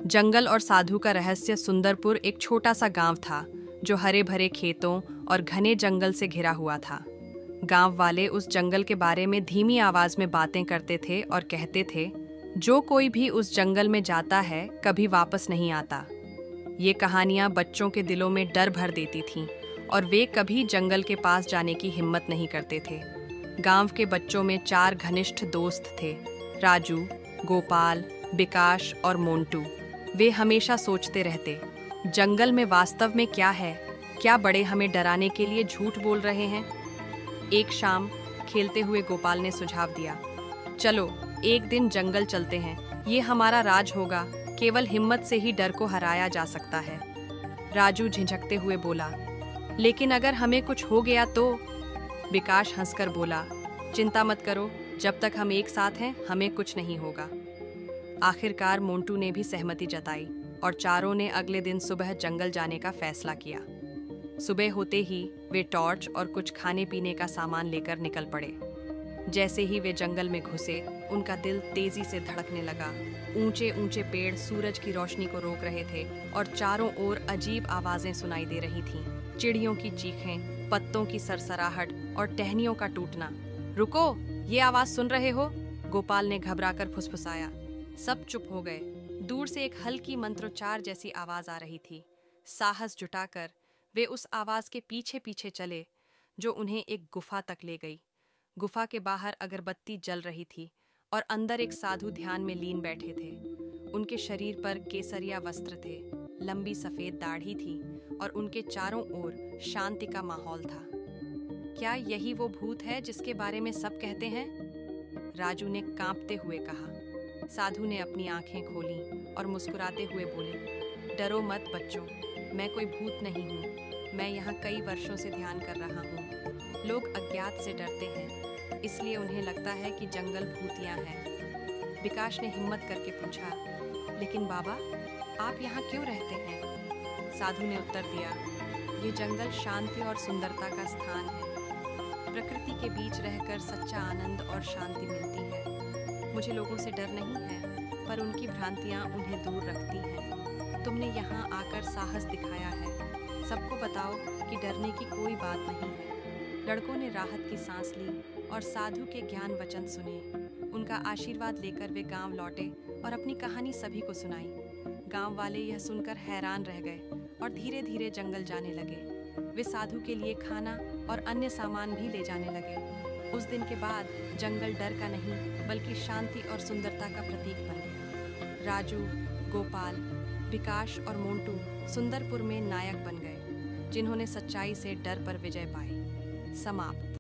जंगल और साधु का रहस्य। सुंदरपुर एक छोटा सा गांव था जो हरे भरे खेतों और घने जंगल से घिरा हुआ था। गांव वाले उस जंगल के बारे में धीमी आवाज में बातें करते थे और कहते थे, जो कोई भी उस जंगल में जाता है कभी वापस नहीं आता। ये कहानियां बच्चों के दिलों में डर भर देती थीं और वे कभी जंगल के पास जाने की हिम्मत नहीं करते थे। गांव के बच्चों में 4 घनिष्ठ दोस्त थे, राजू, गोपाल, विकास और मोंटू। वे हमेशा सोचते रहते, जंगल में वास्तव में क्या है? क्या बड़े हमें डराने के लिए झूठ बोल रहे हैं? एक शाम खेलते हुए गोपाल ने सुझाव दिया, चलो एक दिन जंगल चलते हैं, ये हमारा राज होगा, केवल हिम्मत से ही डर को हराया जा सकता है। राजू झिझकते हुए बोला, लेकिन अगर हमें कुछ हो गया तो? विकास हंसकर बोला, चिंता मत करो, जब तक हम एक साथ हैं हमें कुछ नहीं होगा। आखिरकार मोंटू ने भी सहमति जताई और चारों ने अगले दिन सुबह जंगल जाने का फैसला किया। सुबह होते ही वे टॉर्च और कुछ खाने पीने का सामान लेकर निकल पड़े। जैसे ही वे जंगल में घुसे, उनका दिल तेजी से धड़कने लगा। ऊंचे ऊंचे पेड़ सूरज की रोशनी को रोक रहे थे और चारों ओर अजीब आवाजें सुनाई दे रही थीं। चिड़ियों की चीखें, पत्तों की सरसराहट और टहनियों का टूटना। रुको, ये आवाज सुन रहे हो? गोपाल ने घबराकर फुसफुसाया। सब चुप हो गए। दूर से एक हल्की मंत्रोच्चार जैसी आवाज आ रही थी। साहस जुटाकर वे उस आवाज के पीछे पीछे चले, जो उन्हें एक गुफा तक ले गई। गुफा के बाहर अगरबत्ती जल रही थी और अंदर एक साधु ध्यान में लीन बैठे थे। उनके शरीर पर केसरिया वस्त्र थे, लंबी सफेद दाढ़ी थी और उनके चारों ओर शांति का माहौल था। क्या यही वो भूत है जिसके बारे में सब कहते हैं? राजू ने कांपते हुए कहा। साधु ने अपनी आंखें खोलीं और मुस्कुराते हुए बोले, डरो मत बच्चों, मैं कोई भूत नहीं हूँ। मैं यहाँ कई वर्षों से ध्यान कर रहा हूँ। लोग अज्ञात से डरते हैं, इसलिए उन्हें लगता है कि जंगल भूतिया है। विकास ने हिम्मत करके पूछा, लेकिन बाबा, आप यहाँ क्यों रहते हैं? साधु ने उत्तर दिया, ये जंगल शांति और सुंदरता का स्थान है। प्रकृति के बीच रहकर सच्चा आनंद और शांति मिलती है। मुझे लोगों से डर नहीं है, पर उनकी भ्रांतियाँ उन्हें दूर रखती हैं। तुमने यहाँ आकर साहस दिखाया है। सबको बताओ कि डरने की कोई बात नहीं है। लड़कों ने राहत की सांस ली और साधु के ज्ञान वचन सुने। उनका आशीर्वाद लेकर वे गांव लौटे और अपनी कहानी सभी को सुनाई। गांव वाले यह सुनकर हैरान रह गए और धीरे धीरे जंगल जाने लगे। वे साधु के लिए खाना और अन्य सामान भी ले जाने लगे। उस दिन के बाद जंगल डर का नहीं, बल्कि शांति और सुंदरता का प्रतीक बन गया। राजू, गोपाल, विकास और मोंटू सुंदरपुर में नायक बन गए, जिन्होंने सच्चाई से डर पर विजय पाई। समाप्त।